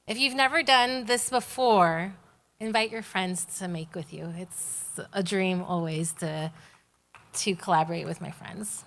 If you've never done this before, invite your friends to make with you. It's a dream always to collaborate with my friends.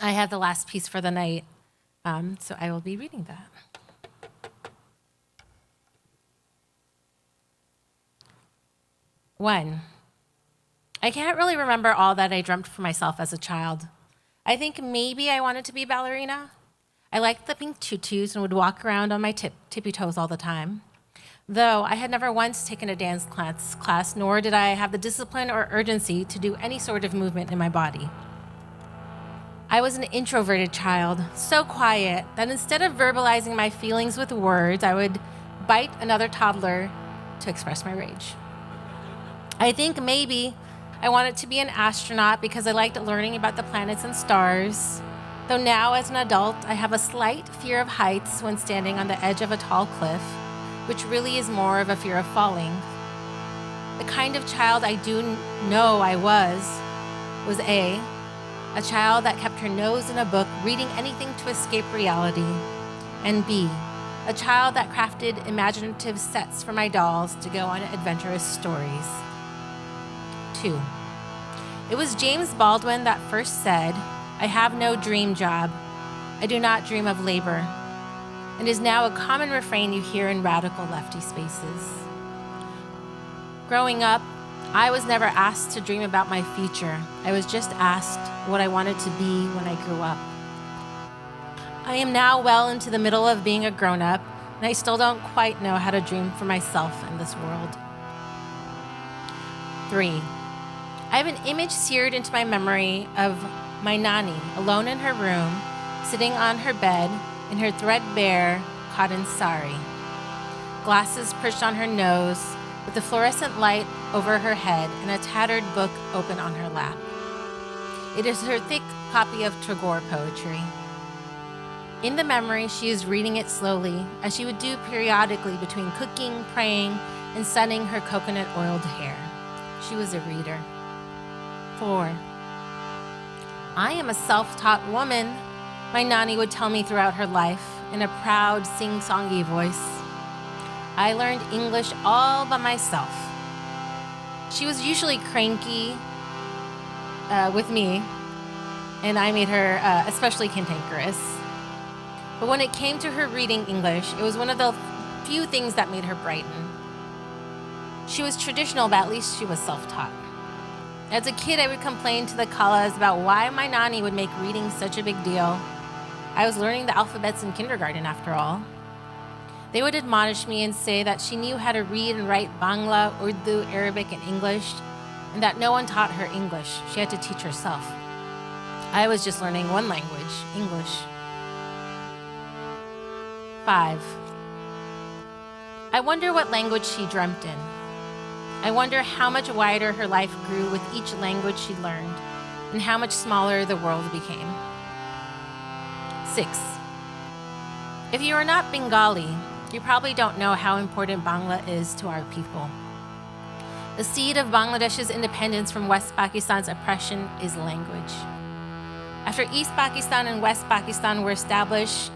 I have the last piece for the night, so I will be reading that. One, I can't really remember all that I dreamt for myself as a child. I think maybe I wanted to be a ballerina. I liked the pink tutus and would walk around on my tippy toes all the time. Though I had never once taken a dance class, nor did I have the discipline or urgency to do any sort of movement in my body. I was an introverted child, so quiet that instead of verbalizing my feelings with words, I would bite another toddler to express my rage. I think maybe I wanted to be an astronaut because I liked learning about the planets and stars. Though now, as an adult, I have a slight fear of heights when standing on the edge of a tall cliff, which really is more of a fear of falling. The kind of child I do know I was A, a child that kept her nose in a book, reading anything to escape reality, and B, a child that crafted imaginative sets for my dolls to go on adventurous stories. 2. It was James Baldwin that first said, "I have no dream job. I do not dream of labor," and is now a common refrain you hear in radical lefty spaces. Growing up, I was never asked to dream about my future. I was just asked what I wanted to be when I grew up. I am now well into the middle of being a grown-up, and I still don't quite know how to dream for myself in this world. 3. I have an image seared into my memory of my Nani alone in her room, sitting on her bed in her threadbare cotton sari, glasses perched on her nose, with the fluorescent light over her head and a tattered book open on her lap. It is her thick copy of Tagore poetry. In the memory, she is reading it slowly, as she would do periodically between cooking, praying, and sunning her coconut-oiled hair. She was a reader. 4. I am a self-taught woman, my Nani would tell me throughout her life in a proud, sing-songy voice. I learned English all by myself. She was usually cranky with me, and I made her especially cantankerous. But when it came to her reading English, it was one of the few things that made her brighten. She was traditional, but at least she was self-taught. As a kid, I would complain to the Kalas about why my Nani would make reading such a big deal. I was learning the alphabets in kindergarten, after all. They would admonish me and say that she knew how to read and write Bangla, Urdu, Arabic, and English, and that no one taught her English. She had to teach herself. I was just learning one language, English. 5. I wonder what language she dreamt in. I wonder how much wider her life grew with each language she learned, and how much smaller the world became. 6. If you are not Bengali, you probably don't know how important Bangla is to our people. The seed of Bangladesh's independence from West Pakistan's oppression is language. After East Pakistan and West Pakistan were established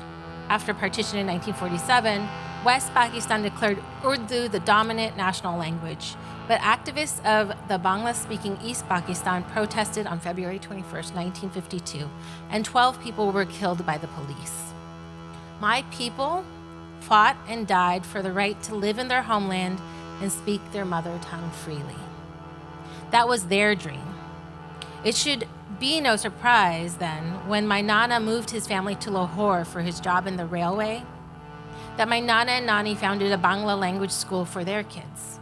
after partition in 1947, West Pakistan declared Urdu the dominant national language, but activists of the Bangla-speaking East Pakistan protested on February 21st, 1952, and 12 people were killed by the police. My people fought and died for the right to live in their homeland and speak their mother tongue freely. That was their dream. It should be no surprise, then, when my Nana moved his family to Lahore for his job in the railway, that my Nana and Nani founded a Bangla language school for their kids.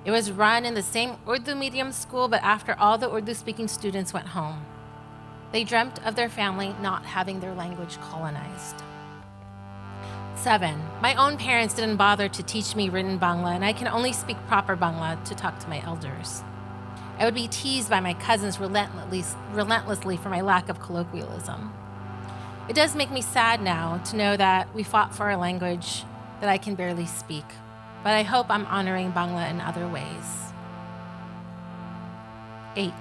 It was run in the same Urdu medium school, but after all the Urdu-speaking students went home, they dreamt of their family not having their language colonized. 7. My own parents didn't bother to teach me written Bangla, and I can only speak proper Bangla to talk to my elders. I would be teased by my cousins relentlessly for my lack of colloquialism. It does make me sad now to know that we fought for a language that I can barely speak, but I hope I'm honoring Bangla in other ways. 8.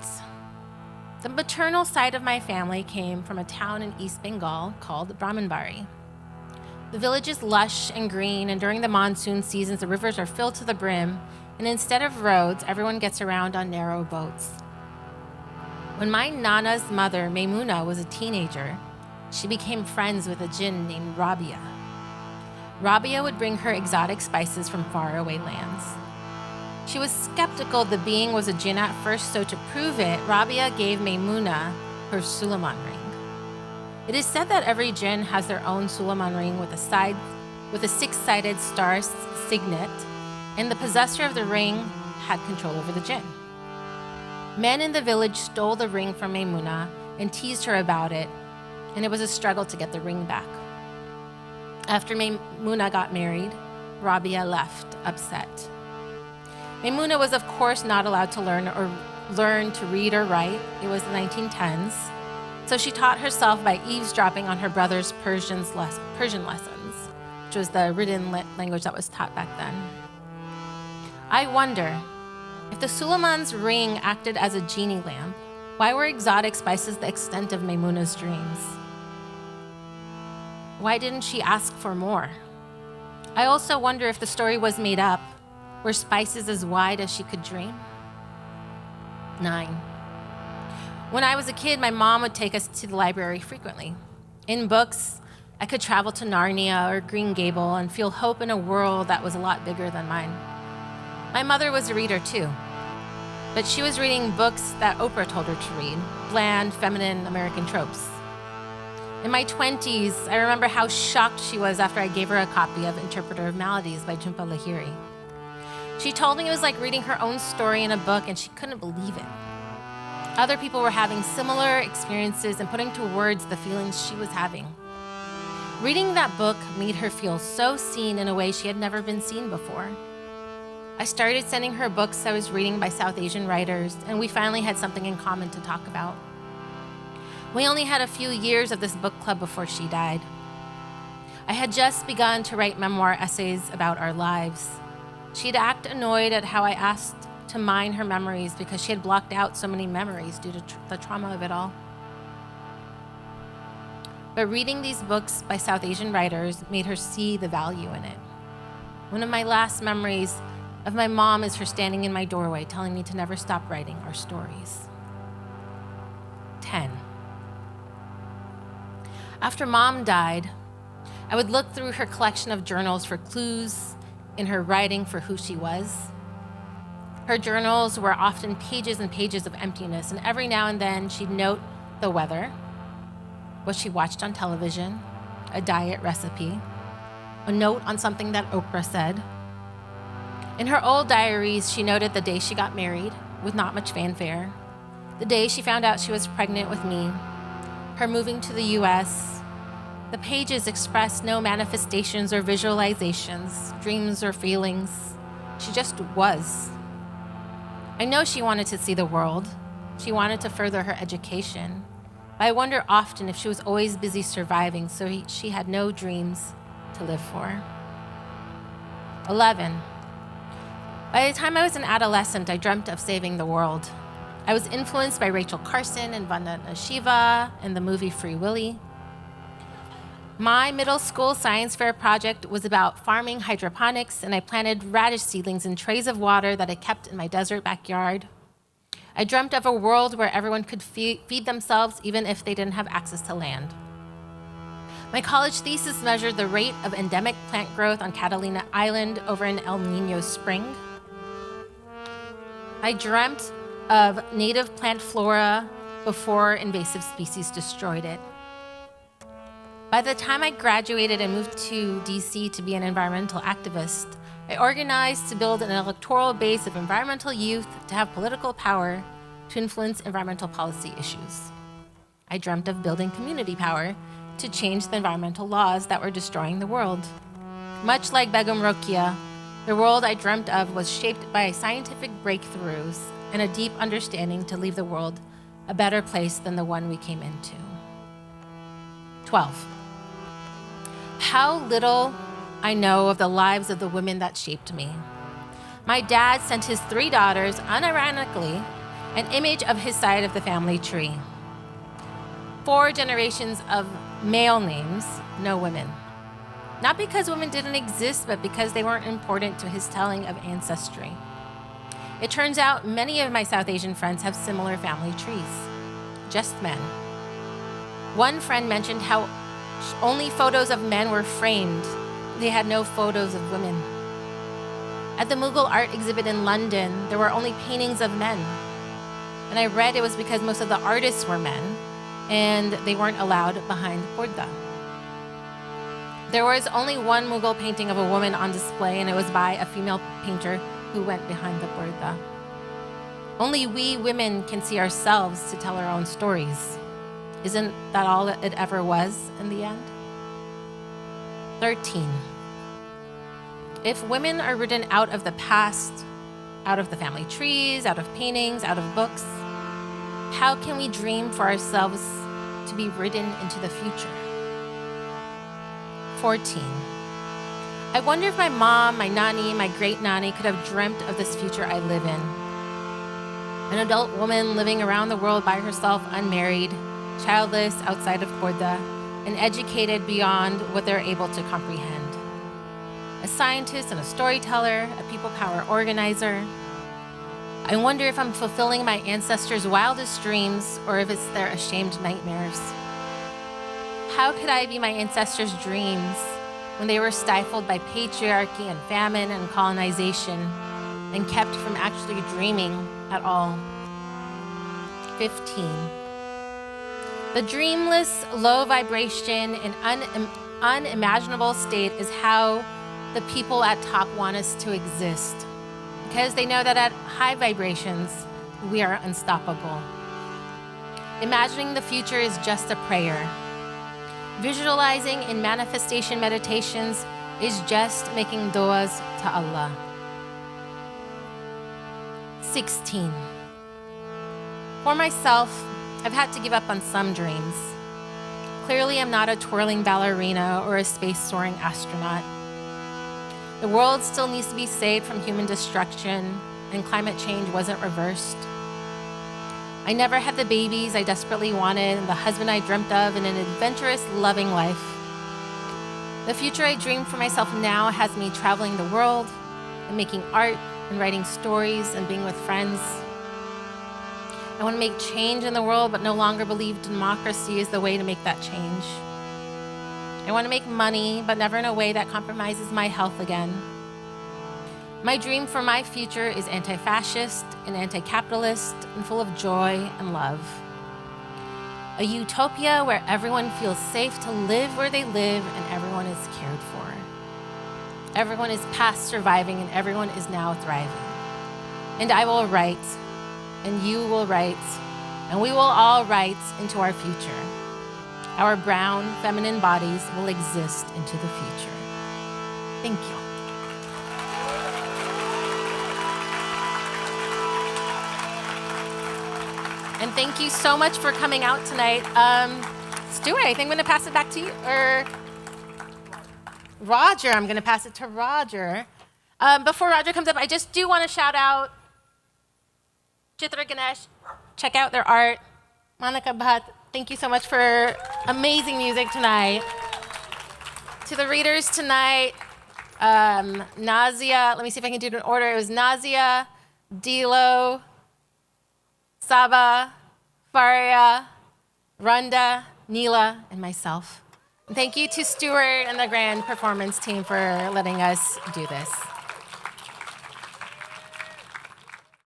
The maternal side of my family came from a town in East Bengal called Brahmanbari. The village is lush and green, and during the monsoon seasons, the rivers are filled to the brim, and instead of roads, everyone gets around on narrow boats. When my Nana's mother, Maimuna, was a teenager, she became friends with a jinn named Rabia. Rabia would bring her exotic spices from faraway lands. She was skeptical the being was a jinn at first, so to prove it, Rabia gave Maimuna her Suleiman ring. It is said that every jinn has their own Suleiman ring with a six-sided star signet, and the possessor of the ring had control over the jinn. Men in the village stole the ring from Maimuna and teased her about it, and it was a struggle to get the ring back. After Maimuna got married, Rabia left, upset. Maimuna was, of course, not allowed to learn to read or write. It was the 1910s. So she taught herself by eavesdropping on her brother's Persian lessons, which was the written language that was taught back then. I wonder, if the Suleiman's ring acted as a genie lamp, why were exotic spices the extent of Maimuna's dreams? Why didn't she ask for more? I also wonder if the story was made up. Were spices as wide as she could dream? 9. When I was a kid, my mom would take us to the library frequently. In books, I could travel to Narnia or Green Gable and feel hope in a world that was a lot bigger than mine. My mother was a reader too, but she was reading books that Oprah told her to read, bland, feminine American tropes. In my 20s, I remember how shocked she was after I gave her a copy of Interpreter of Maladies by Jhumpa Lahiri. She told me it was like reading her own story in a book, and she couldn't believe it. Other people were having similar experiences and putting to words the feelings she was having. Reading that book made her feel so seen in a way she had never been seen before. I started sending her books I was reading by South Asian writers, and we finally had something in common to talk about. We only had a few years of this book club before she died. I had just begun to write memoir essays about our lives. She'd act annoyed at how I asked to mine her memories because she had blocked out so many memories due to the trauma of it all. But reading these books by South Asian writers made her see the value in it. One of my last memories of my mom is her standing in my doorway telling me to never stop writing our stories. 10. After Mom died, I would look through her collection of journals for clues in her writing for who she was. Her journals were often pages and pages of emptiness, and every now and then she'd note the weather, what she watched on television, a diet recipe, a note on something that Oprah said. In her old diaries, she noted the day she got married, with not much fanfare, the day she found out she was pregnant with me, her moving to the US. The pages expressed no manifestations or visualizations, dreams or feelings. She just was. I know she wanted to see the world. She wanted to further her education. But I wonder often if she was always busy surviving, so she had no dreams to live for. 11. By the time I was an adolescent, I dreamt of saving the world. I was influenced by Rachel Carson and Vandana Shiva and the movie Free Willy. My middle school science fair project was about farming hydroponics, and I planted radish seedlings in trays of water that I kept in my desert backyard. I dreamt of a world where everyone could feed themselves even if they didn't have access to land. My college thesis measured the rate of endemic plant growth on Catalina Island over an El Niño spring. I dreamt of native plant flora before invasive species destroyed it. By the time I graduated and moved to DC to be an environmental activist, I organized to build an electoral base of environmental youth to have political power to influence environmental policy issues. I dreamt of building community power to change the environmental laws that were destroying the world. Much like Begum Rokeya, the world I dreamt of was shaped by scientific breakthroughs and a deep understanding to leave the world a better place than the one we came into. 12. How little I know of the lives of the women that shaped me. My dad sent his 3 daughters, unironically, an image of his side of the family tree. 4 generations of male names, no women. Not because women didn't exist, but because they weren't important to his telling of ancestry. It turns out many of my South Asian friends have similar family trees, just men. One friend mentioned how only photos of men were framed. They had no photos of women. At the Mughal art exhibit in London, there were only paintings of men. And I read it was because most of the artists were men, and they weren't allowed behind porda. There was only one Mughal painting of a woman on display, and it was by a female painter who went behind the porda. Only we women can see ourselves to tell our own stories. Isn't that all it ever was in the end? 13. If women are written out of the past, out of the family trees, out of paintings, out of books, how can we dream for ourselves to be written into the future? 14. I wonder if my mom, my nani, my great nani could have dreamt of this future I live in. An adult woman living around the world by herself, unmarried, childless, outside of porda, and educated beyond what they're able to comprehend. A scientist and a storyteller, a people power organizer. I wonder if I'm fulfilling my ancestors' wildest dreams or if it's their ashamed nightmares. How could I be my ancestors' dreams when they were stifled by patriarchy and famine and colonization and kept from actually dreaming at all? 15. The dreamless, low vibration and unimaginable state is how the people at top want us to exist, because they know that at high vibrations, we are unstoppable. Imagining the future is just a prayer. Visualizing in manifestation meditations is just making duas to Allah. 16. For myself, I've had to give up on some dreams. Clearly, I'm not a twirling ballerina or a space-soaring astronaut. The world still needs to be saved from human destruction, and climate change wasn't reversed. I never had the babies I desperately wanted and the husband I dreamt of in an adventurous, loving life. The future I dream for myself now has me traveling the world and making art and writing stories and being with friends. I want to make change in the world, but no longer believe democracy is the way to make that change. I want to make money, but never in a way that compromises my health again. My dream for my future is anti-fascist and anti-capitalist and full of joy and love. A utopia where everyone feels safe to live where they live and everyone is cared for. Everyone is past surviving and everyone is now thriving. And I will write, and you will write, and we will all write into our future. Our brown, feminine bodies will exist into the future. Thank you. And thank you so much for coming out tonight. Stuart, I think I'm going to pass it back to you. Or Roger, I'm going to pass it to Roger. Before Roger comes up, I just do want to shout out Chitra Ganesh. Check out their art. Monica Bhatt, thank you so much for amazing music tonight. To the readers tonight, Nazia, let me see if I can do it in order. It was Nazia, Dilo, Saba, Fariha, Randa, Neela, and myself. And thank you to Stuart and the Grand Performance team for letting us do this.